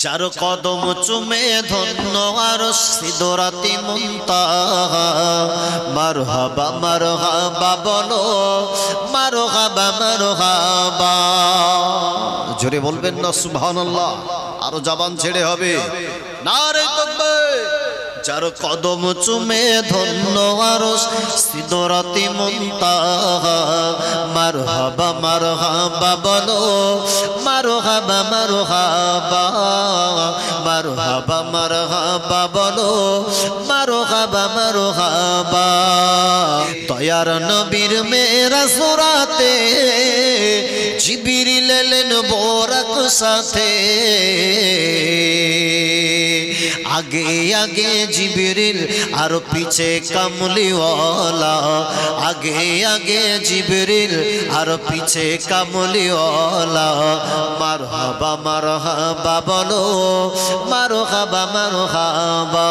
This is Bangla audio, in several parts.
যার কদম চুমে ধন্য আরশ সিদরাতি মুনতাহা মারহাবা মারহাবা বলো মারহাবা মারহাবা। জোরে বলবেন না সুবহানাল্লাহ? আরো জবান ছেড়ে হবে নারে তাকবীর। যার কদম চুমে ধন্য আরশ সিদরাতি মুনতাহা মারহাবা মারহাবা বলো মারহাবা মারহাবা মারহাবা মারহাবা বলো মারহাবা মারহাবা। দয়ার নবীর মেরাজ রাতে জিবরিল এলেন বোরাক সাথে, আগে আগে জিবরিল আর পিছে কামলিওয়ালা, আগে আগে জিবরিল আর পিছে কামলিওয়ালা। মারহাবা মারহাবা বলো মারহাবা মারহাবা।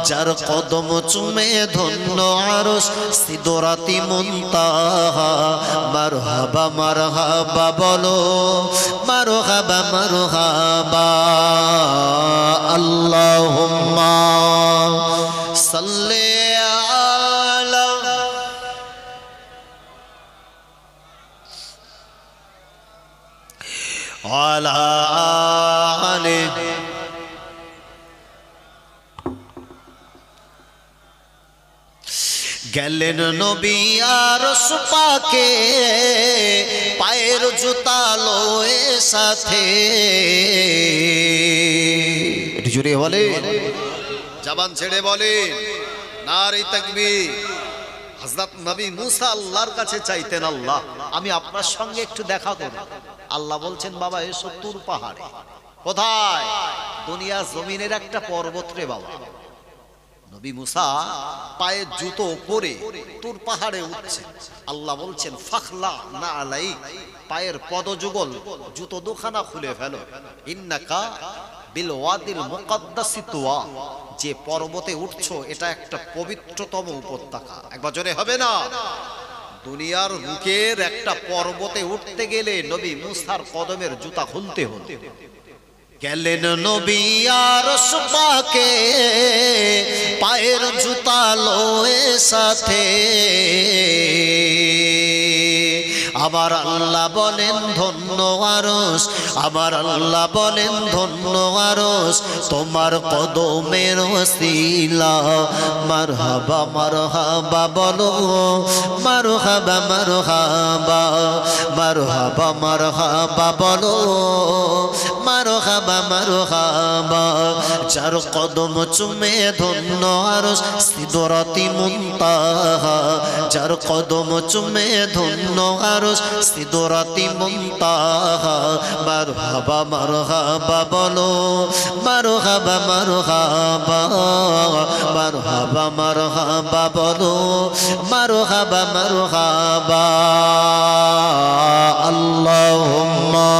যার কদম চুমে ধন্য আরশ সিদরাতি মুনতাহা মারহাবা মারহাবা বলো মারহাবা মারহাবা। আল্লাহুম্মা সাল্লি আলা আলি গেলেন নবী আরশ পাকে পায়ের জুতা লয়ে সাথে। একটু জোরে বলে, জবান ছেড়ে বলে নারে তাকবীর। হযরত নবী মুসা আল্লাহর কাছে চাইতেন, আল্লাহ আমি আপনার সঙ্গে একটু দেখা করব। আল্লাহ বলছেন বাবা এসো তুর পাহাড়ে। কোথায়? দুনিয়া জমিনের একটা পর্বত রে বাবা। নবী মুসা পায়ে জুতো পরে তুর পাহাড়ে উঠছেন। আল্লাহ বলছেন ফাখলা না আলাই, পায়ের পদযুগল জুতো দুখানা খুলে ফেলো। ইন্নাকা বিল ওয়াদিল মুকাদ্দাসি তুয়া, যে পর্বতে উঠছো এটা একটা পবিত্রতম উপত্যকা। একবার জোরে হবে না? দুনিয়ার বুকের একটা পর্বতে উঠতে গেলে নবী মুসার কদমের জুতা খুলতে হতো। গেলেন নবী আরশ পাকে পায়ের জুতা লয়ে সাথে, আমার আল্লাহ বলেন ধন্য আরশ, আমার আল্লাহ বলেন ধন্য আরশ তোমার কদমের ওসিলা। মারহাবা মারহাবা বলো মারহাবা মারহাবা মারহাবা মারহাবা বলো মারহাবা মারহাবা। যার কদম চুমে ধন্য আরশ সিদরাতি মুনতাহা, যার কদম চুমে ধন্য আরশ সিদরাতি মুনতাহা। মারহাবা মারহাবা বলো মারহাবা মারহাবা মারহাবা মারহাবা বলো মারহাবা মারহাবা। আল্লাহুম্মা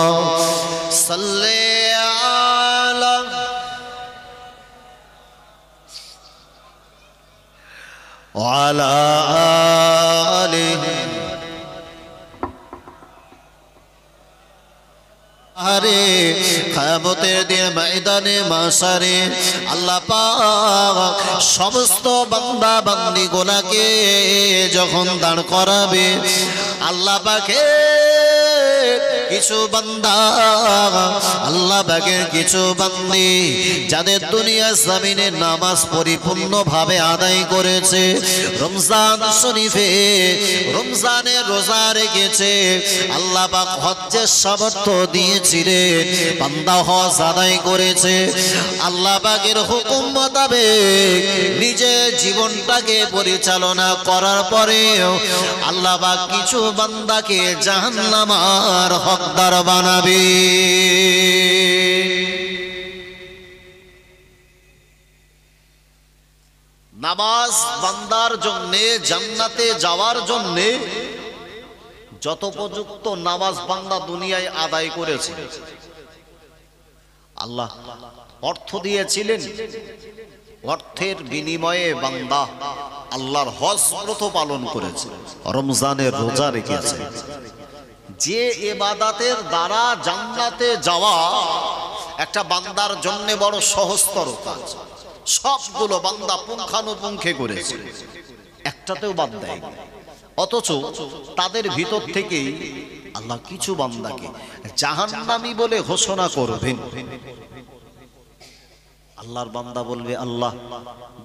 সাল্লি আলা ওয়ালা আলি। আরে কিয়ামতের দিন ময়দানে মাশারে আল্লাহ পাক সমস্ত বান্দা বান্দি গোলাকে যখন দাঁড় করাবে, আল্লাহ পাকের কিছু বান্দা আল্লাহ পাকের কিছু বান্দি যাদের দুনিয়া জমিনে নামাজ পরিপূর্ণভাবে আদায় করেছে, রমজান শরীফে রমজানের রোজা রেখেছে, আল্লাহ পাক হজ্জের সামর্থ্য দিয়েছিলেন, বান্দা হজ আদায় করেছে, আল্লাহ পাকের হুকুম মোতাবেক নিজের জীবনটাকে পরিচালনা করার পরেও আল্লাহ পাক কিছু বান্দাকে জাহান্নামের হকদার বানাবে। নামাজ বান্দার জন্যে জান্নাতে যাওয়ার জন্যে যত উপযুক্ত নামাজ বান্দা দুনিয়ায় আদায় করেছে, আল্লাহ অর্থ দিয়েছিলেন, অর্থের বিনিময়ে বান্দা আল্লাহর হজ ব্রত পালন করেছে, রমজানের রোজা রেখেছে। যে ইবাদতের দ্বারা জান্নাতে যাওয়া একটা বান্দার জন্য বড় সহজতর কাজ। সবগুলো বান্দা পুঙ্খানুপুঙ্খে করেছে, একটাতেও বাদ দেয়নি। অথচ তাদের ভিতর থেকেই আল্লাহ কিছু বান্দাকে জাহান্নামী বলে ঘোষণা করবেন। আল্লাহর বান্দা বলবে, আল্লাহ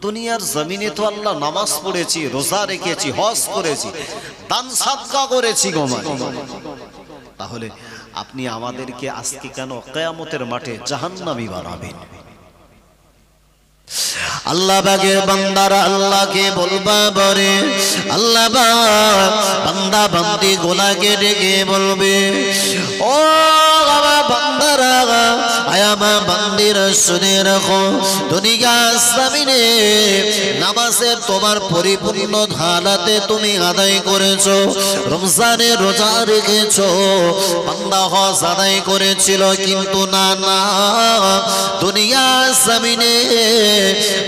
দুনিয়ার জমিনে তো আল্লাহ নামাজ পড়েছি, রোজা রেখেছি, হজ করেছি, দান সাদকা করেছি গো মালিক, তাহলে আপনি আমাদেরকে আজকে কেন কিয়ামতের মাঠে জাহান্নামী বানাবেন? আল্লাহ বাগের বান্দারা আল্লাহকে বলবা বলে, আল্লাহ বান্দা বান্দি গোলাকে ডেকে বলবে, ও আমার বান্দারা, আয়ামা বান্দিরা শুনে রাখো, দুনিয়ার জমিনে নামাজের তোমার পরিপূর্ণ হালাতে তুমি আদায় করেছো, রমজানের রোজা রেখেছো, বান্দা হজ আদায় করেছিল, কিন্তু না না, দুনিয়ার জমিনে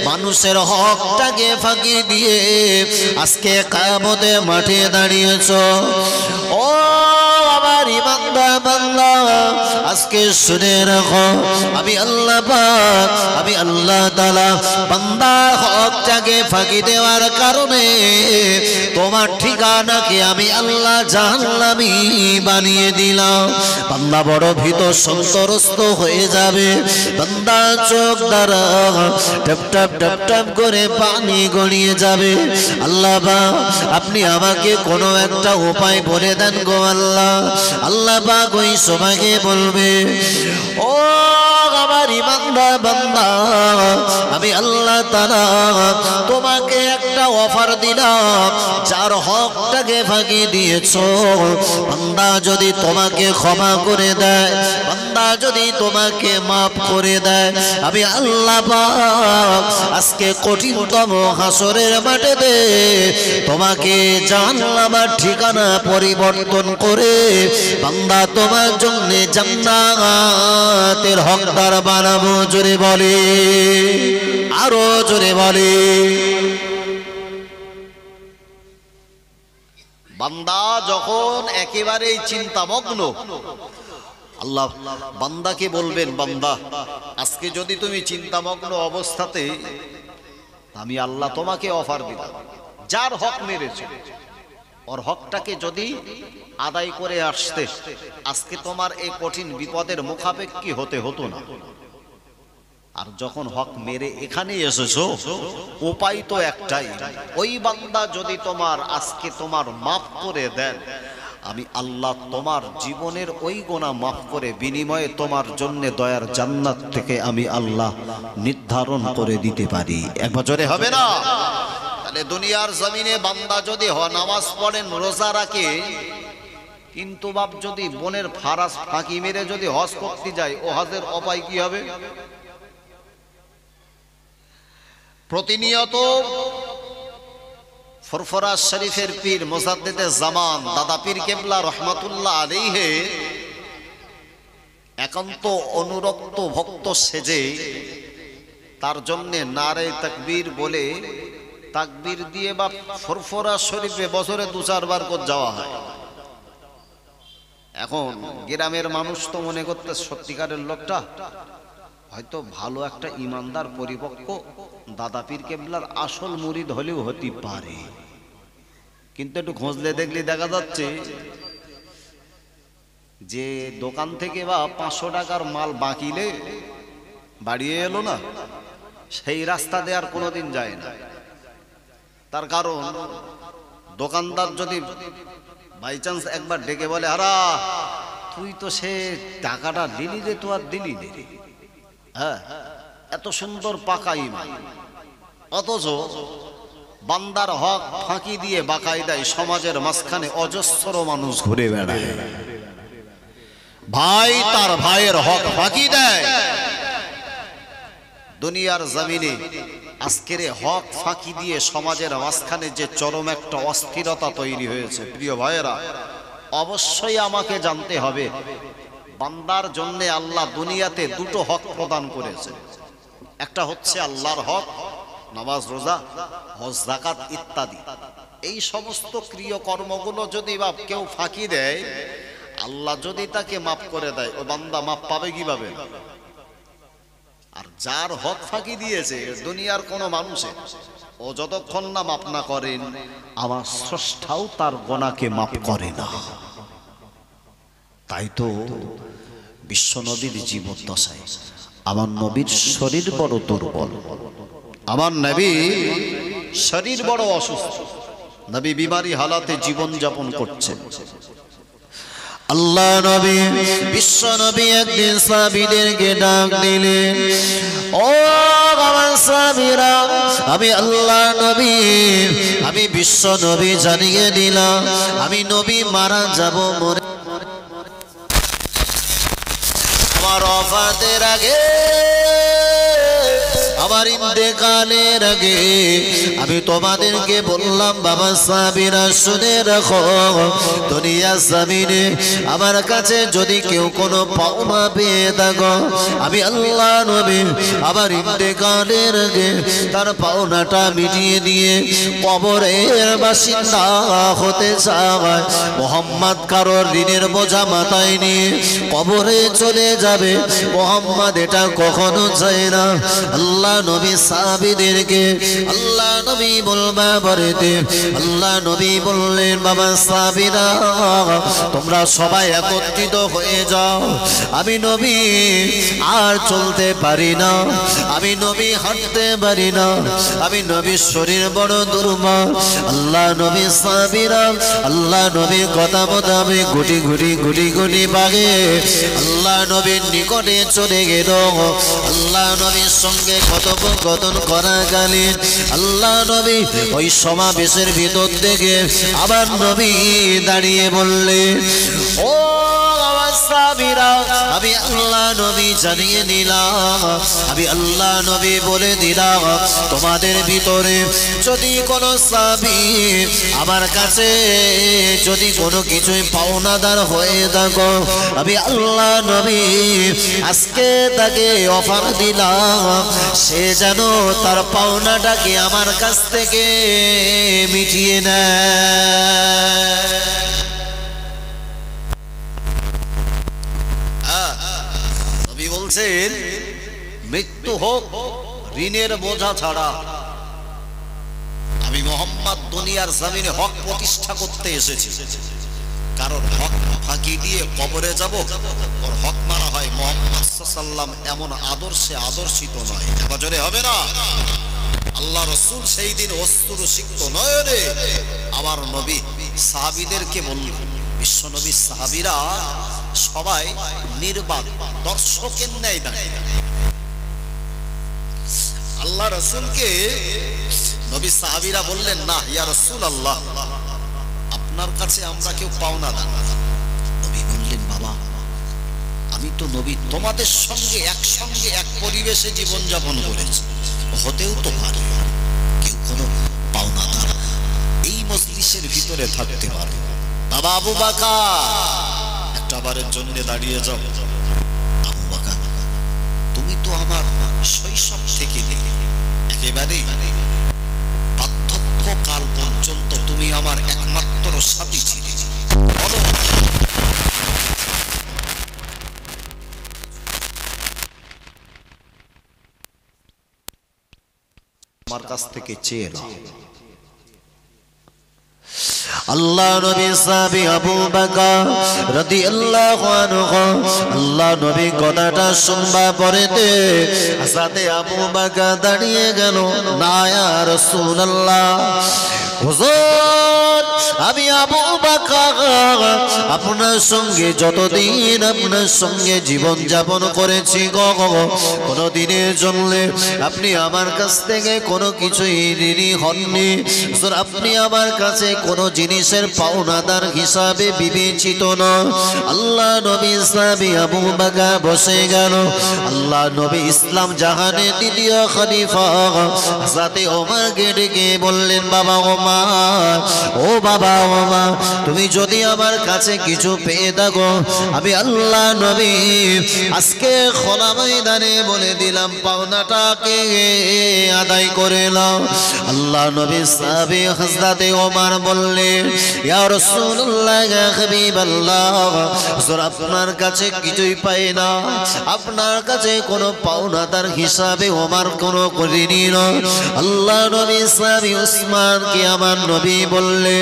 মানুষের হকটাকে ফাঁকি দিয়ে আজকে কিয়ামতের মাঠে দাঁড়িয়েছো। ও আমার ইমানদার বান্দা, আজকে শুনে রাখো, আমি আল্লাহ পাক, আমি আল্লাহ তাআলা বান্দার হকটাকে ফাঁকি দেওয়ার কারণে তোমার ঠিকানাকে আমি আল্লাহ জাহান্নামী বানিয়ে দিলাম। বান্দা বড় ভীত সন্ত্রস্ত হয়ে যাবে, বান্দা চোখ দ্বারা টপ টপ টপ টপ করে পানি গড়িয়ে যাবে। আল্লাহ পাক আপনি আমাকে কোনো একটা উপায় বলে দেন গো আল্লাহ। আল্লাহ পাক ওই সময়কে বলবে, ও আমার ইমানদার বান্দা, আমি আল্লাহ তাআলা তোমাকে একটা অফার দিলাম, যার হকটাকে ফাঁকি দিয়েছো, বান্দা যদি তোমাকে ক্ষমা করে দেয়, বান্দা যদি তোমাকে মাফ করে দেয়, আমি আল্লাহ পাক আজকে কঠিনতম হাসরের মাঠে তোমাকে জাহান্নামের ঠিকানা পরিবর্তন করে বান্দা তোমার জন্য জান্নাতের হকদার বানাবো। জোরে বলে, আরো জোরে বলে। বান্দা যখন একেবারেই চিন্তামগ্ন, আল্লাহ বান্দাকে বলবেন, বান্দা আজকে যদি তুমি চিন্তামগ্ন অবস্থাতে, আমি আল্লাহ তোমাকে অফার দিলাম, যার হক মেরেছো ওর হকটাকে যদি আদায় করে আসতে, আজকে তোমার এই কঠিন বিপদের মুখাপেক্ষী হতে হতো না। আর যখন হক মেরে এখানে এসেছো, উপায় তো একটাই, ওই বান্দা যদি তোমার আজকে তোমার মাফ করে দেন, আমি আল্লাহ তোমার জীবনের ওই গুনাহ মাফ করে বিনিময়ে তোমার জন্য দয়ার জান্নাত থেকে আমি আল্লাহ নির্ধারণ করে দিতে পারি। এক বছরে হবে না? তাহলে দুনিয়ার জমিনে বান্দা যদি নামাজ পড়েন, রোজা রাখে, কিন্তু বাপ যদি বোনের ফারাজ ফাঁকি মেরে যদি হজ করতে যায়, ও হজের উপায় কি হবে? প্রতিনিয়ত ফুরফুরা শরীফের পীর মুজাদ্দিদে জামান দাদা পীর কেবলা রহমাতুল্লাহ আলাইহি একান্ত অনুরক্ত ভক্ত সেজে তার জন্য নারে তাকবীর বলে তাকবীর দিয়ে বা ফুরফুরা শরীফে বছরে 2-4 বার করে যাওয়া হয়। এখন গ্রামের মানুষ তো মনে করতে সত্যিকারের লোকটা হয়তো ভালো একটা ইমানদার পরিপক্ক দাদা পীর কেবলার আসল মুরিদ হলেও হতে পারে, কিন্তু একটু খোঁজলে দেখলে দেখা যাচ্ছে যে দোকান থেকে বা 500 টাকার মাল বাকিলে বাড়িয়ে এলো না, সেই রাস্তা দিয়ে আর কোনোদিন যায় না। তার কারণ দোকানদার যদি বাই চান্স একবার ডেকে বলে, আরা তুই তো সে টাকাটা দিলি রে, তো আর দিলি রে, হ্যাঁ এত সুন্দর পাকা ইমান, অথচ বান্দার হক ফাঁকি দিয়ে বাকায়দায় সমাজের মাঝখানে অজস্র মানুষ ঘুরে বেড়ায়, ভাই তার ভাইয়ের হক ফাঁকি দেয়। দুনিয়ার জমিনে আজকের হক ফাঁকি দিয়ে সমাজের মাঝখানে যে চরম একটা অস্থিরতা তৈরি হয়েছে, প্রিয় ভাইয়েরা অবশ্যই আমাকে জানতে হবে, বান্দার জন্য আল্লাহ দুনিয়াতে 2টো হক প্রদান করেছে। একটা হচ্ছে আল্লাহর হক, নামাজ রোজা হজ যাকাত ইত্যাদি। এই সমস্ত ক্রিয়াকর্মগুলো যদি বা কেউ ফাঁকি দেয়, আল্লাহ যদি তাকে মাফ করে দেয়, ও বান্দা মাফ পাবে কিভাবে? যার হক ফাঁকি দিয়েছে দুনিয়ার কোনো মানুষে, ও যতক্ষণ না মাপ না করেন আমার স্রষ্টাও তার গুনাহকে মাপ করে না। তাই তো বিশ্ব নবীর জীবদ্দশায় আমার নবীর শরীর বড় দুর্বল, আমার নবী শরীর বড় অসুস্থ, নবী বিমারি হালাতে জীবন যাপন করছেন। আল্লাহ নবী বিশ্ব নবী একদিন সাহাবীদেরকে ডাক দিলেন, ও আমার সাহাবীরা, আমি আল্লাহ নবী, আমি বিশ্ব নবী জানিয়ে দিলাম আমি নবী মারা যাব, মরে আমার ওফাতের আগে, আমার ইন্তেকালের আগে আমি তোমাদেরকে বললাম বাবা সাহাবীরা শুনে রাখো, দুনিয়া জমিনে আমার কাছে যদি কেউ কোনো পাওনা পেয়ে থাকো, আমি আল্লাহ নবী আমার ইন্তেকালের আগে তার পাওনাটা মিটিয়ে দিয়ে কবরের বাসিন্দা হতে চায়। মুহাম্মদ কারোর ঋণের বোঝা মাথায় নিয়ে কবরে চলে যাবে, মুহাম্মদ এটা কখনো চায় না। আল্লাহ নবী সাহাবীদেরকে আল্লাহ নবী বলবা বাড়িতে, আল্লাহ নবী বললেন বাবা সাহাবীরা তোমরা সবাই একত্রিত হয়ে যাও, আমি নবী আর চলতে পারি না, আমি নবী হাঁটতে পারি না, আমি নবীর শরীর বড় দুর্বল। আল্লাহ নবী সাহাবীরা আল্লাহ নবীর কথা মোতাবেক গুটি গুটি গুটি গুটি বাগে আল্লাহ নবীর নিকটে চলে গেল। আল্লাহ নবীর সঙ্গে কথোপকথন করাকালীন আল্লাহ নবী ওই সমাবেশের ভিতর থেকে আবার নবী দাঁড়িয়ে বললেন, ও সাহাবীরা, আমি আল্লাহ নবী জানিয়ে দিলাম, আমি আল্লাহ নবী বলে দিলাম তোমাদের ভিতরে যদি কোনো সাহাবী আমার কাছে যদি কোনো কিছুই পাওনাদার হয়ে থাকো, আমি আল্লাহ নবী আজকে তাকে অফার দিলাম সে যেন তার পাওনাটাকে আমার কাছ থেকে মিটিয়ে নেয়। নবী বলছেন মৃত্যু হোক ঋণের বোঝা ছাড়া, আমি মুহাম্মদ দুনিয়ার জমিনে হক প্রতিষ্ঠা করতে এসেছি, কারণ হক ফাঁকি দিয়ে কবরে যাব ওর হক মারা হয়। মুহাম্মদ সাল্লাল্লাহু আলাইহি এমন আদর্শে আদর্শিত নয়, বজরে হবে না। আল্লাহ রাসূল সেই দিন অস্ত্র সিক্ত নয়নে আমার নবী সাহাবীদেরকে বললেন, বিশ্ব নবী সাহাবীরা সবাই নির্বাক দর্শকের ন্যায় দাঁড়িয়ে আল্লাহ রাসূলকে নবী সাহাবীরা বললেন, না ইয়া রাসূলুল্লাহ আপনার কাছে আমরা কেউ পাওনা দান। নবী বললেন, বাবা আমি তো নবী তোমাদের সঙ্গে একসঙ্গে এক পরিবেশে জীবন যাপন করেছি, হতেও তো পারে কেউ কোনো পাওনাদার এই মজলিসের ভিতরে থাকতে পারে। বাবা আবু বকর একটাবারের জন্য দাঁড়িয়ে যাও। আবু বকর তুমি তো আমার শৈশব থেকে একেবারে বার্ধক্যকাল পর্যন্ত তুমি আমার একমাত্র সাথী ছিলে, বলো আমার কাছ থেকে চেয়ে নাও। আল্লাহ নবী সাহাবী আবু বকর রাদিয়াল্লাহু আনহু আল্লাহ নবী কথাটা শুনবা পরেতে হযরতে আবু বকর দাঁড়িয়ে গেল, না ইয়া রাসূলুল্লাহ হুজুর আমি আবু বকর আপনার সঙ্গে যতদিন আপনার সঙ্গে জীবন যাপন করেছি কোনো দিনের জন্য আপনি আমার কাছ থেকে কোনো কিছুই ঋণী হননি, আপনি আমার কাছে কোনো জিনিসের পাওনাদার হিসাবে বিবেচিত নন। আল্লাহ নবী সাহাবী আবু বকর বসে গেল। আল্লাহ নবী ইসলাম জাহানের দ্বিতীয় খলিফা হযরতে ওমরকে ডেকে বললেন, বাবা ওমর, ও বাবা ওমর, তুমি যদি আমার কাছে কিছু পেয়ে থাকো আমি আল্লাহ নবী আজকে খোলা ময়দানে বলে দিলাম পাওনাটাকে আদায় করে নাও। আল্লাহ নবী সাহাবী হযরতে ওমর বললেন, ইয়া রাসূলুল্লাহ ইয়া হাবিবাল্লাহ, হুজুর আপনার কাছে কিছুই পাই না, আপনার কাছে কোনো পাওনাদার হিসাবে আমার কোনো করিনি না। আল্লাহ নবী সাহাবী উসমানকে আমার নবী বললে,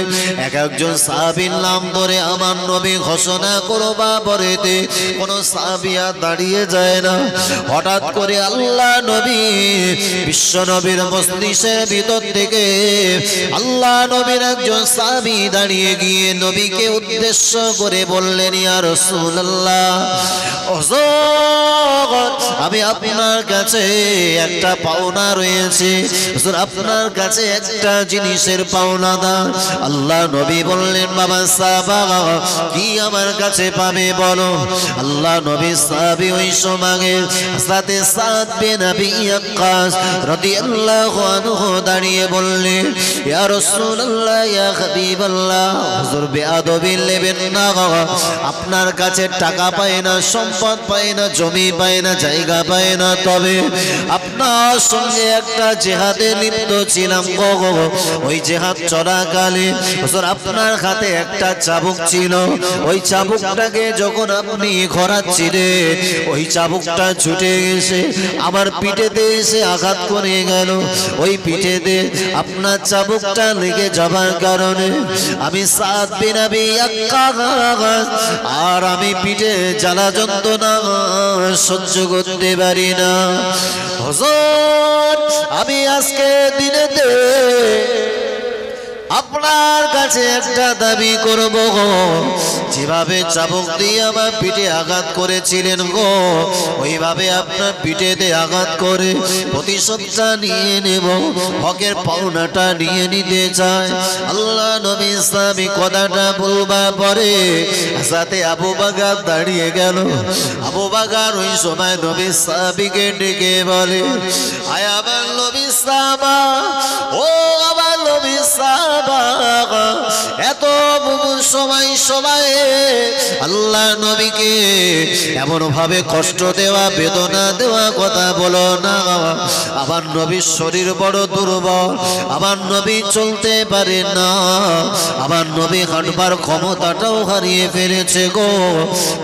এক একজন সাহাবীর নাম ধরে আমার নবী ঘোষণা করবা পরেতে কোনো সাহাবী আর দাঁড়িয়ে যায় না। হঠাৎ করে আল্লাহ নবী বিশ্ব নবীর মজলিসের ভিতর থেকে আল্লাহ নবীর একজন সাহাবী দাঁড়িয়ে গিয়ে নবীকে উদ্দেশ্য করে বললেন, ইয়া রাসূলুল্লাহ, হুজুর আমি আপনার কাছে একটা পাওনা রয়েছে, হুজুর আপনার কাছে একটা জিনিসের পাওনাদার। আল্লাহ নবী বললেন, বাবা সাহাবা কি আমার কাছে পাবে বলো। আল্লাহ নবী সাহাবী ওই সময়ে হযরত সাদ বিন আবি ওয়াক্কাস রাদিয়াল্লাহু আনহু দাঁড়িয়ে বললেন, ইয়া রাসূলুল্লাহ ইয়া হাবিবাল্লাহ, হুজুর বেয়াদবি নেবেন না, আপনার কাছে টাকা পায় না, সম্পদ পায় না, জমি পায় না, জায়গা পায় না, তবে আপনার সঙ্গে একটা জিহাদে লিপ্ত ছিলাম গো। ওই জিহাদ চলাকালে হুজুর আপনার হাতে একটা চাবুক ছিল, ওই চাবুকটাকে যখন আপনি ঘোরাচ্ছিলেন ওই চাবুকটা ছুটে এসে আমার পিঠেতে এসে আঘাত করে গেল। ওই পিঠেতে আপনার চাবুকটা লেগে যাবার কারণে আমি সাদ বিন আবি ওয়াক্কাস আর আমি পিঠে জ্বালা যন্ত্রণা সহ্য করতে পারি না। হুজুর আমি আজকে দিনেতে আপনার কাছে একটা দাবি করব, যেভাবে চাবুক দিয়ে আমার পিঠে আঘাত করেছিলেন গো, ওইভাবে আপনার পিঠেতে আঘাত করে প্রতিশোধটা নিয়ে নেব, হকের পাওনাটা নিয়ে নিতে চাই। আল্লাহ নবী ইসলামী কথাটা বলবার পরে সাথে আবু বকর দাঁড়িয়ে গেল। আবু বকর ওই সময় নবী সাহাবীকে ডেকে বলে, আয় আমার নবী সাহাবা, ও আমার নবী সাহাবা, এত সময় আল্লাহ নবীকে এমন ভাবে কষ্ট দেওয়া, বেদনা দেওয়া কথা বলো না। আমার নবীর শরীর বড় দুর্বল, আমার নবী চলতে পারে না, আমার নবী হাঁটবার ক্ষমতাটাও হারিয়ে ফেলেছে গো,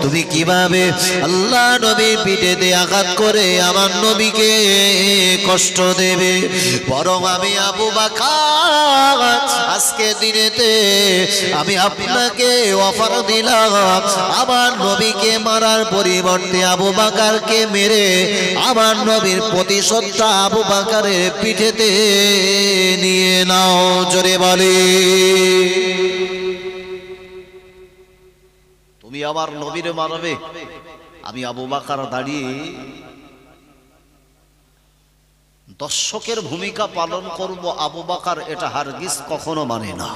তুমি কিভাবে আল্লাহ নবীর পিঠেতে আঘাত করে আমার নবীকে কষ্ট দেবে? বরং আমি আবু বকর আজকে দিনেতে আমি আপনাকে অফার দিলাম, আমার নবীকে মারার পরিবর্তে আবু বকরকে মেরে আমার নবীর প্রতিশোধটা আবু বকরের পিঠেতে নিয়ে নাও। জোরে বলে, তুমি আমার নবীরে মারবে, আমি আবু বকর দাঁড়িয়ে দর্শকের ভূমিকা পালন করব। আবু বকর এটা হারগিজ কখনো মানে না।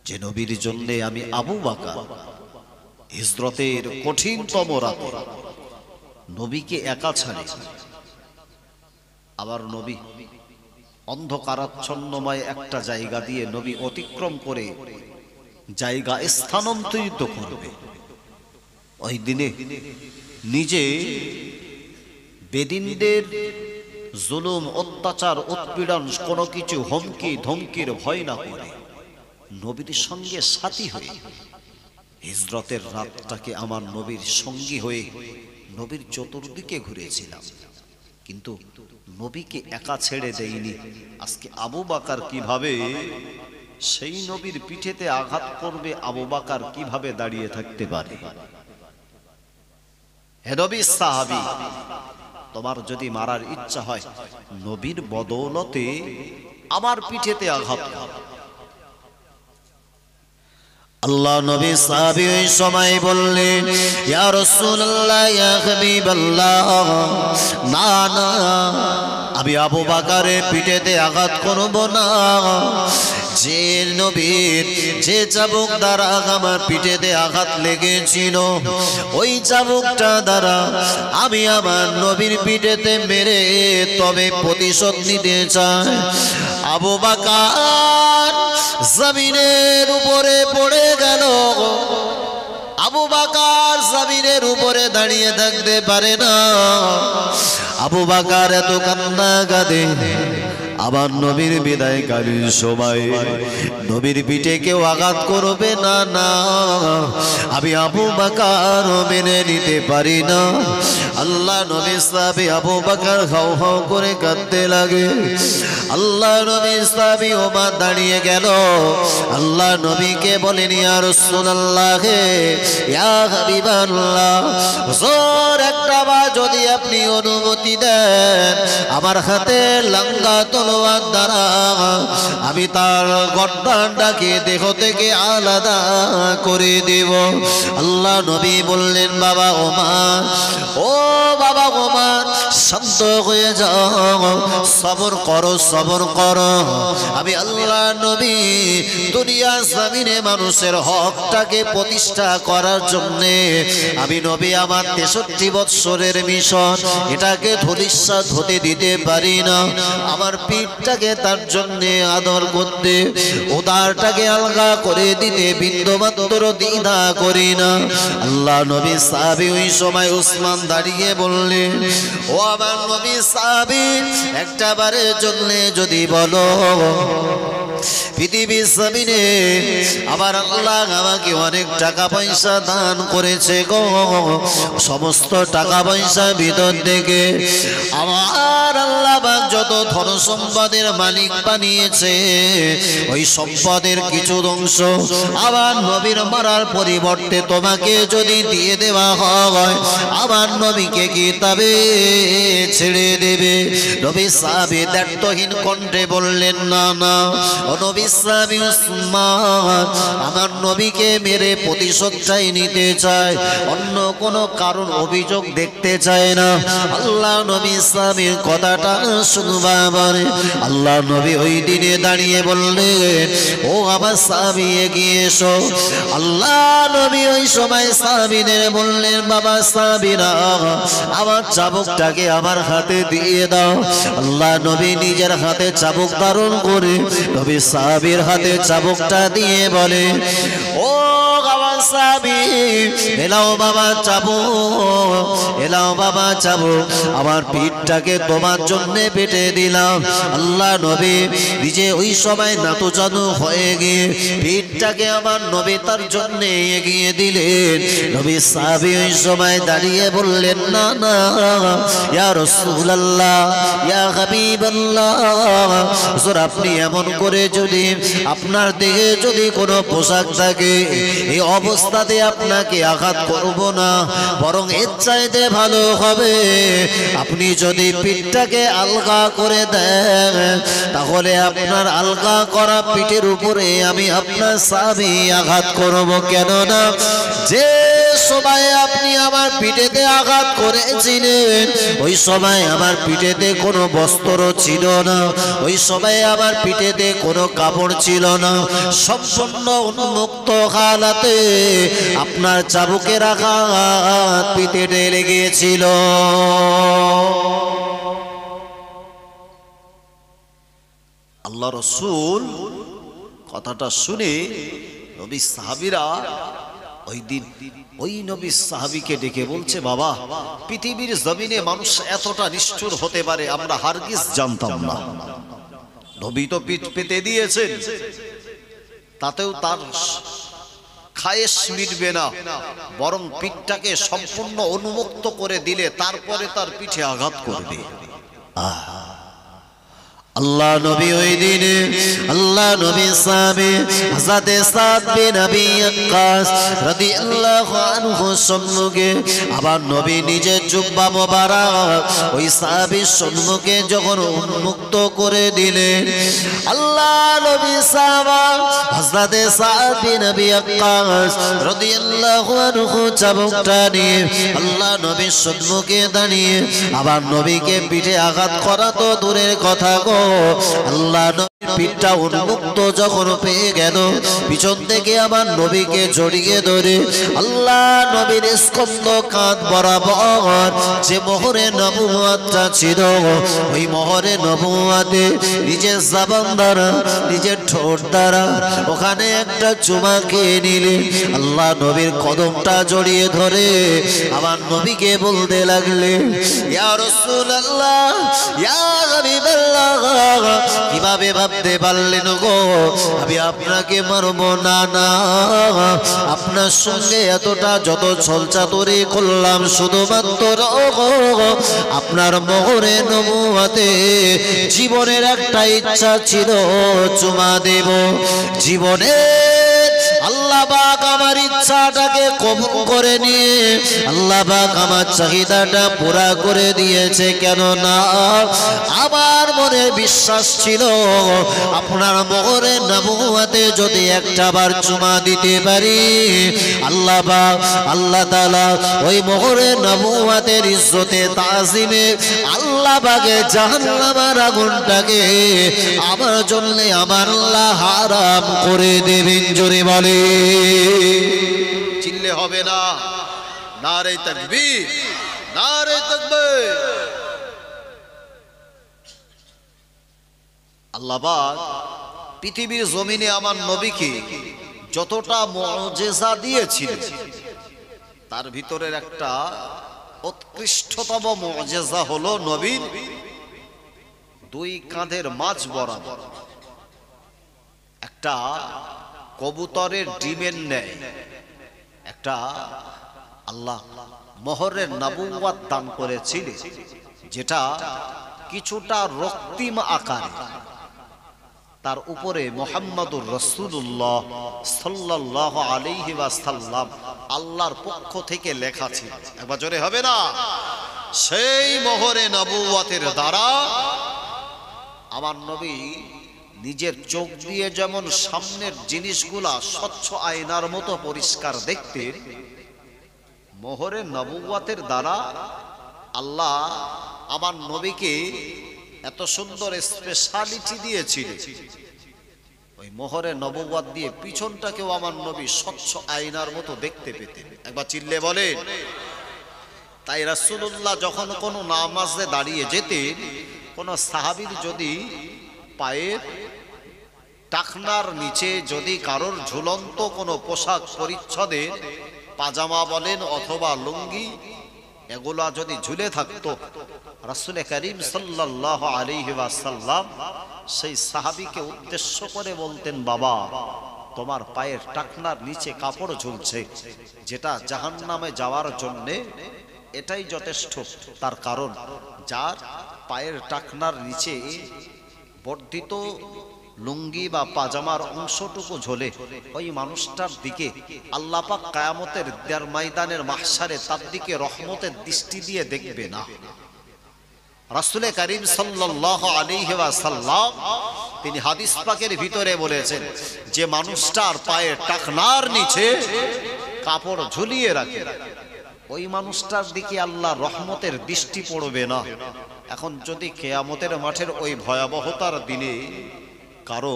যে নবীর জন্য আমি আবু বকর হিজরতের কঠিনতম রাতে নবীকে একা ছাড়ে, আবার নবী অন্ধকারাচ্ছন্নময় একটা জায়গা দিয়ে নবী অতিক্রম করে জায়গা স্থানান্তরিত করবে। ওই দিনে নিজে বেদিনদের জুলুম, অত্যাচার, উৎপীড়ন কোনো কিছু হুমকি ধমকির ভয় না করে নবীর সঙ্গে সাথী হয়ে হিজরতের রাতটাকে আমার নবীর সঙ্গী হয়ে নবীর চতুর্দিকে ঘুরেছিলাম, কিন্তু নবীকে একা ছেড়ে দেইনি। আজকে আবু বকর কিভাবে সেই নবীর পিঠেতে আঘাত করবে, আবু বকর কিভাবে দাঁড়িয়ে থাকতে পারে? হে নবীর সাহাবী, তোমার যদি মারার ইচ্ছা হয় নবীর বদৌলতে আমার পিঠেতে আঘাত করো। আল্লাহ নবী সাহাবী ওই সময় বললেন, ইয়া রাসূলুল্লাহ ইয়া হাবিবাল্লাহ, না না, আমি আবু বকরের পিঠেতে আঘাত করব না। যে নবীর যে চাবুক দ্বারা আমার পিঠেতে আঘাত লেগেছিল, ওই চাবুকটা দ্বারা আমি আমার নবীর পিঠেতে মেরে তবে প্রতিশোধ নিতে চাই। আবু বকর জমিনের উপরে পড়ে গেল। আবু বকর জমিনের উপরে দাঁড়িয়ে থাকতে পারে না। আবু বকর এত কান্না কাঁদে, আবার নবীর বিদায়কালীন সময় নবীর পিঠে কেউ আঘাত করবে না, না আমি আবু বকর মেনে নিতে পারি না। আল্লাহ নবী সাহাবী আবু বকর হাউ হাউ করে কাঁদতে লাগে। আল্লাহ নবী সাহাবী ওমর দাঁড়িয়ে গেল। আল্লাহ নবীকে বলেন, ইয়া রাসূলুল্লাহ, ইয়া হাবিবাল্লাহ, হুজুর একটা বার যদি আপনি অনুমতি দেন আমার হাতে লাঙ্গা তলোয়ার দ্বারা আমি তার গর্দানটাকে দেহ থেকে আলাদা করে দেব। আল্লাহ নবী বললেন, বাবা ওমর, ও বাবা ওমর, শান্ত হয়ে যাও, সবর করো, সবর করো। আমি আল্লাহ নবী দুনিয়া জমিনে মানুষের হকটাকে প্রতিষ্ঠা করার জন্যে আমি নবী আমার 63 বৎসরের মিশন এটাকে ধূলিসাৎ হতে দিতে পারি না। আমার পিঠটাকে তার জন্যে আদর করতে, উদারটাকে আলগা করে দিতে বিন্দুমাত্র দ্বিধা করি না। আল্লাহ নবী সাহাবী ওই সময় উসমান দাঁড়িয়ে বললেন, ও আমার নবী সাহাবী, একটা বারের জন্যে যদি বলো পৃথিবীর জমিনে আবার আল্লাহ আমাকে অনেক টাকা পয়সা দান করেছে গো, সমস্ত টাকা পয়সা ভিতর থেকে আমার আল্লাহ যত ধন সম্পদের মালিক বানিয়েছে ওই সম্পদের কিছু অংশ আবার নবীর মারার পরিবর্তে তোমাকে যদি দিয়ে দেওয়া হয় আমার নবীকে কি তবে ছেড়ে দেবে? নবী সাহাবী দ্ব্যর্থহীন কণ্ঠে বললেন, না না ও নবী সাহাবী উসমান, আমার নবীকে মেরে প্রতিশোধটাই নিতে চায়, অন্য কোনো কারণ অভিযোগ দেখতে চায় না। আল্লাহ নবী সাহাবীর কথাটা শুনবা বলে আল্লাহ নবী ওই দিনে দাঁড়িয়ে বললেন, ও আমার সাহাবী এগিয়ে এসো। আল্লাহ নবী ওই সময় সাহাবীদের বললেন, বাবা সাহাবীরা আমার চাবুকটাকে আমার হাতে দিয়ে দাও। আল্লাহ নবী নিজের হাতে চাবুক ধারণ করে নবী সাহাবীর হাতে চাবুকটা দিয়ে বলে, ও আমার সাহাবী, এলাও বাবা চাবুক, এলাও বাবা চাবুক, আমার পিঠটাকে তোমার জন্য পেটে দিলাম। আল্লাহ নবী নিজে ওই সময় নাতুজানু হয়ে গিয়ে পিঠটাকে আমার নবী তার জন্য এগিয়ে দিলেন। নবী সাহাবী ওই সময় দাঁড়িয়ে বললেন, না না ইয়া রাসূলুল্লাহ, ইয়া হাবিবাল্লাহ, হুজুর আপনি এমন করে যদি আপনার দেহে যদি কোনো পোশাক থাকে এই অবস্থাতে আপনাকে আঘাত করব না, বরং এর চাইতে ভালো হবে আপনি যদি পিঠটাকে আলগা করে দেন, তাহলে আপনার আলগা করা পিঠের উপরে আমি আপনার সাহাবী আঘাত করব। কেননা যে সময় আপনি আমার পিঠেতে আঘাত করেছিলেন ওই সময় আমার পিঠেতে কোনো বস্ত্র ছিল না, ওই সময় আমার পিঠেতে কোনো কাপড় ছিল না, সম্পূর্ণ উন্মুক্ত হালাতে আপনার চাবুকের আঘাত পিঠেতে লেগেছিল। আল্লাহ রাসূল কথাটা শুনে নবী সাহাবীরা ওই দিন ওই নবী সাহাবীকে ডেকে বলছে, বাবা পৃথিবীর জমিনে মানুষ এতটা নিষ্ঠুর হতে পারে আমরা হারগিজ জানতাম না। নবী তো পিঠ পেতে দিয়েছেন, তাতেও তার খায়েশ মিটবে না, বরং পিঠটাকে সম্পূর্ণ উন্মুক্ত করে দিলে তারপরে তার পিঠে আঘাত করবে। আল্লাহ নবী ওই দিনে আল্লাহ নবী সাহাবী হযরত সাদ বিন আবি ওয়াক্কাস রাদিয়াল্লাহু আনহু সম্মুখে আবার নবী নিজের জুব্বা মোবারক ওই সাহাবীর সম্মুখে যখন উন্মুক্ত করে দিলেন, আল্লাহ নবী সাহাবা হযরত সাদ বিন আবি ওয়াক্কাস রাদিয়াল্লাহু আনহু চাবুকটা নিয়ে আল্লাহ নবীর সম্মুখে দাঁড়িয়ে আবার নবীকে পিঠে আঘাত করা তো দূরের কথা গো, আল্লাহ পিঠটা উন্মুক্ত যখন পেয়ে গেল, পিছন থেকে আমার নবীকে জড়িয়ে ধরে আল্লাহ নবীর স্কন্দ কাঁধ বরাবর যে মোহরে নবুয়াতটা ছিল, ওই মোহরে নবুয়াতে নিজের জবান দ্বারা নিজের ঠোঁট দ্বারা ওখানে একটা চুমা খেয়ে নিলে আল্লাহ নবীর কদমটা জড়িয়ে ধরে আমার নবীকে বলতে লাগলে, ইয়া রাসূলুল্লাহ, ইয়া হাবিবাল্লাহ, কিভাবে ভাবতে পারলেন গো আমি আপনাকে মারব? না না, আপনার সঙ্গে এতটা যত ছলচাতুরি করলাম শুধুমাত্র আপনার মোহরে নবুয়াতে জীবনের একটা ইচ্ছা ছিল, চুমা দেব। জীবনে আল্লাহ পাক আমার ইচ্ছাটাকে কবুল করে নিয়ে আল্লাহ পাক আমার চাহিদাটা পুরা করে দিয়েছে। কেন না, আমার মনে বিশ্বাস ছিল আপনার মোহরে নবুয়াতে যদি একটা বার চুমা দিতে পারি আল্লাহ পাক আল্লাহ তাআলা ওই মোহরে নবুয়াতের ইজ্জতে তাজিমে আল্লাহ পাকে জাহান্নামের আগুনটাকে আমার জন্য আমার আল্লাহ হারাম করে দেবেন। জোরে বলে চিল্লে হবে না, নারে তাকবীর, নারে তাকবীর। আল্লাহ পাক পৃথিবীর জমিনে আমার নবীকে যতটা মুজিজা দিয়েছিলেন তার ভিতরের একটা উৎকৃষ্টতম মুজিজা হলো নবীর দুই কাঁধের মাঝ বরাবর একটা কবুতরের ডিমের ন্যায় একটা আল্লাহ মোহরের নবুওয়াত দান করেছিলেন, যেটা কিছুটা রক্তিম আকারে, তার উপরে মুহাম্মাদুর রাসূলুল্লাহ সাল্লাল্লাহু আলাইহি ওয়াসাল্লাম আল্লাহর পক্ষ থেকে লেখা ছিল। একবার জোরে হবে না? সেই মোহরে নবুওয়াতের দ্বারা আমার নবী নিজের চোখ দিয়ে যেমন সামনের জিনিসগুলা স্বচ্ছ আয়নার মতো পরিষ্কার দেখতেন, মোহরে নবুওয়াতের দ্বারা আল্লাহ আমার নবীকে এত সুন্দর স্পেশালিটি দিয়েছিলেন, ওই মোহরে নবুওয়াত দিয়ে পিছনটাকেও আমার নবী স্বচ্ছ আয়নার মতো দেখতে পেতেন। একবার চিল্লে বলে। তাই রাসূলুল্লাহ যখন কোনো নামাজে দাঁড়িয়ে যেতেন, কোন সাহাবীর যদি পায়ের টাকনার নিচে যদি কারোর ঝুলন্ত কোনো পোশাক পরিচ্ছদের পাজামা বলেন অথবা লুঙ্গি এগুলা যদি ঝুলে থাকতো, রাসূল করিম সাল্লাল্লাহু আলাইহি ওয়াসাল্লাম সেই সাহাবীকে উদ্দেশ্য করে বলতেন, বাবা তোমার পায়ের টাকনার নিচে কাপড় ঝুলছে, যেটা জাহান্নামে যাওয়ার জন্য এটাই যথেষ্ট। তার কারণ যার পায়ের টাকনার নিচে বর্ধিত লুঙ্গি বা পাজামার অংশটুকু ঝোলে, ওই মানুষটার দিকে আল্লাহ পাক কিয়ামতের ময়দানের মাহশারে তার দিকে রহমতের দৃষ্টি দিয়ে দেখবে না। রাসূল করিম সাল্লাল্লাহু আলাইহি ওয়াসাল্লাম তিনি হাদিস পাকের ভিতরে বলেছেন, যে মানুষটার পায়ের টাকনার নিচে কাপড় ঝুলিয়ে রাখে ওই মানুষটার দিকে আল্লাহ রহমতের দৃষ্টি পড়বে না। এখন যদি কিয়ামতের মাঠের ওই ভয়াবহতার দিনে কারো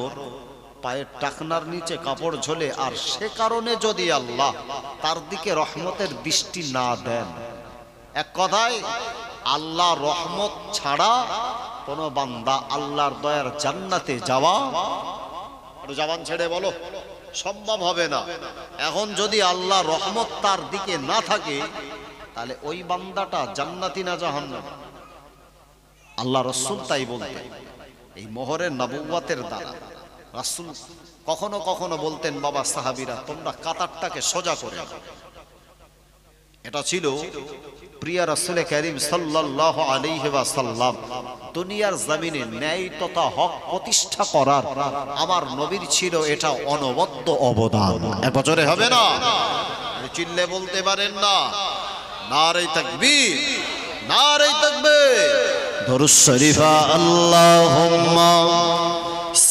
পায়ের টাকনার নিচে কাপড় ঝোলে আর সে কারণে যদি আল্লাহ তার দিকে রহমতের দৃষ্টি না দেন, এক কথায় আল্লাহ রহমত ছাড়া কোন বান্দা আল্লাহর দয়ার জান্নাতে যাওয়া, জবান ছেড়ে বলো, সম্ভব হবে না। এখন যদি আল্লাহ রহমত তার দিকে না থাকে, তাহলে ওই বান্দাটা জান্নাতি না জাহান্নামী? আল্লাহ রাসূল তাই বলতেন। এই মোহরের নবুওয়াতের দ্বারা রাসূল কখনো কখনো বলতেন, বাবা সাহাবীরা তোমরা কাতারটাকে সোজা করে নাও। এটা ছিল প্রিয় রাসূল করিম সাল্লাল্লাহু আলাইহি ওয়াসাল্লাম দুনিয়ার জমিনে ন্যায় তথা হক প্রতিষ্ঠা করার আমার নবীর ছিল এটা অনবদ্য অবদান। এক বছরে হবে না? চিল্লে বলতে পারেন না, নারে তাকবীর, নারে তাকবীর। দরুদ শরীফ আল্লাহুম্মা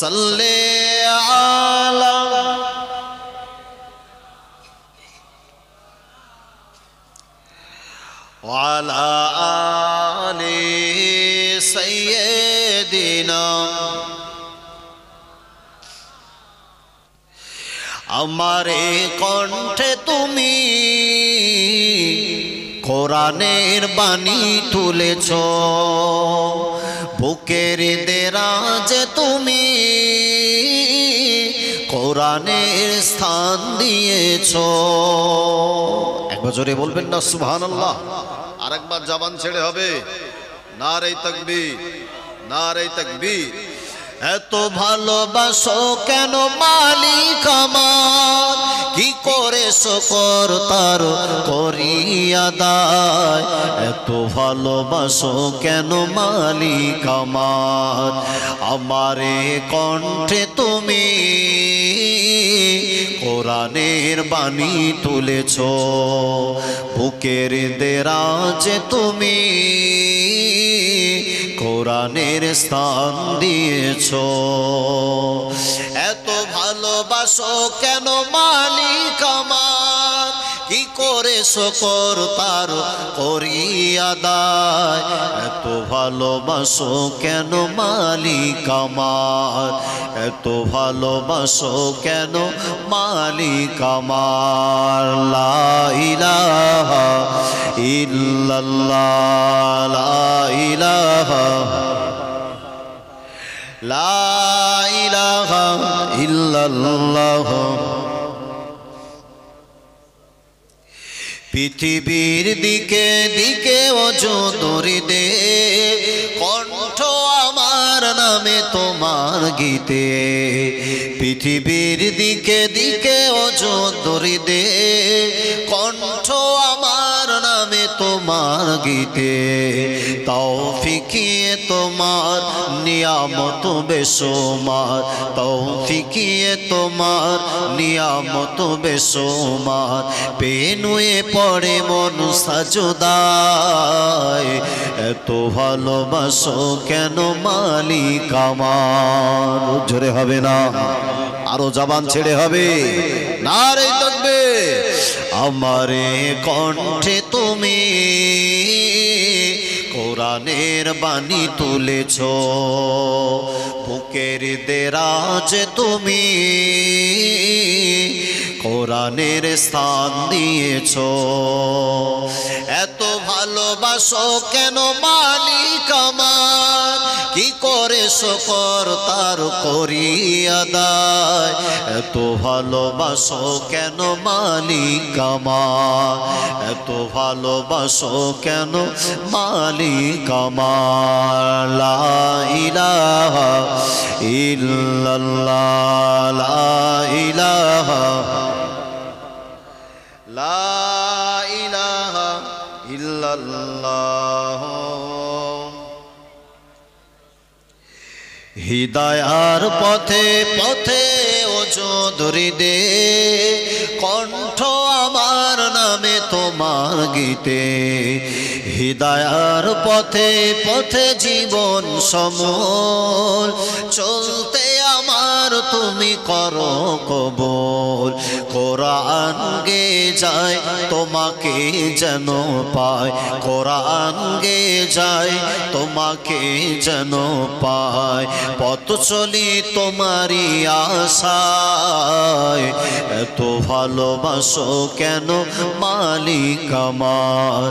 সাল্লি আলা ওয়ালা আলি সাইয়্যিদিনা আমারে কণ্ঠে তুমি কোরআনের বাণী তুলেছ, বুকের দেরাজে তুমি কোরআনের স্থান দিয়েছ। একবার জোরে বলবেন না সুবহানাল্লাহ? আরেকবার জবান ছেড়ে হবে, নারে তাকবীর, নারে তাকবীর। এত ভালোবাসো কেন মালিক আমার, কি করে শকর তার করি আদায়। এত ভালোবাসো কেন মালিক আমার, আমারে কণ্ঠে তুমি কোরআনের বাণী তুলেছ, বুকের দেরাজে তুমি কোরআনের স্থান দিয়েছ। এত ভালোবাসো কেন মালিক আমার, কি করে শকর তার করি আদায়। এত ভালোবাসো কেন মালিক আমার, এত ভালোবাসো কেন মালিক আমার। লা ইলাহা ইল্লাল্লাহ, লা ইলাহা, লা ইলাহা ইল্লাল্লাহ। পৃথিবীর দিকে দিকে অজদরি দে, কণ্ঠ আমার নামে তোমার গীতে। পৃথিবীর দিকে দিকে অজদরি দে, কণ্ঠ আমার নামে তোমার গীতে। তৌফিকিয়ে তোমার নিয়ামত বেসুমার, তৌফিকিয়ে তোমার নিয়ামত বেসুমার। পেনুয়ে পড়ে মন সাজদায়, এত ভালোবাসো কেন মালিক আমার। জোরে হবে না, আরো জবান ছেড়ে হবে, নারে তাকবীর। আমারে কণ্ঠে তুমি কোরআনের বাণী তুলেছ, বুকের দেরাজে তুমি কোরআনের স্থান দিয়েছ। এত ভালোবাসো কেন মালিক আমার, কি করে শকর তার করি আদায়। এত ভালোবাসো কেন মালিক আমার, এত ভালোবাসো কেন মালিক আমার। লা ইলাহা ইল্লাল্লাহ, লা ইলাহা, লা ইলাহা ইল্লাল্লাহ। হিদায়ার পথে পথে ওজদরি দে, কণ্ঠ আমার নামে তোমার গীতে। হিদায়ার পথে পথে জীবন সমল, চলতে আমার তুমি করো কবুল। কোরআন গে যায় তোমাকে যেন পায়, কোরআন গে যায় তোমাকে যেন পায়। পথ চলি তোমারই আশায়, এত ভালোবাসো কেন মালিক আমার।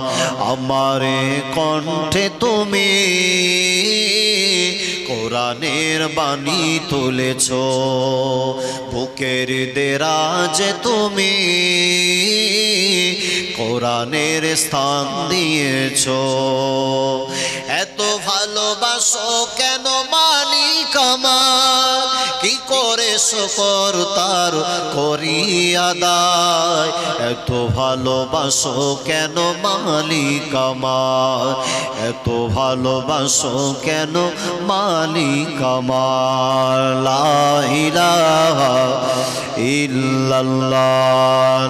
আমারে কণ্ঠে তুমি কোরআনের বাণী তুলেছ, বুকের দেরাজে তুমি কোরআনের স্থান দিয়েছ। এত ভালোবাসো কেন মালিক আমার, কি করে শকর তার করি আদায়। এত ভালোবাসো কেন মালিক আমার, এত ভালোবাসো কেন মালিক আমার। লা ইলাহা ইল্লাল্লাহ।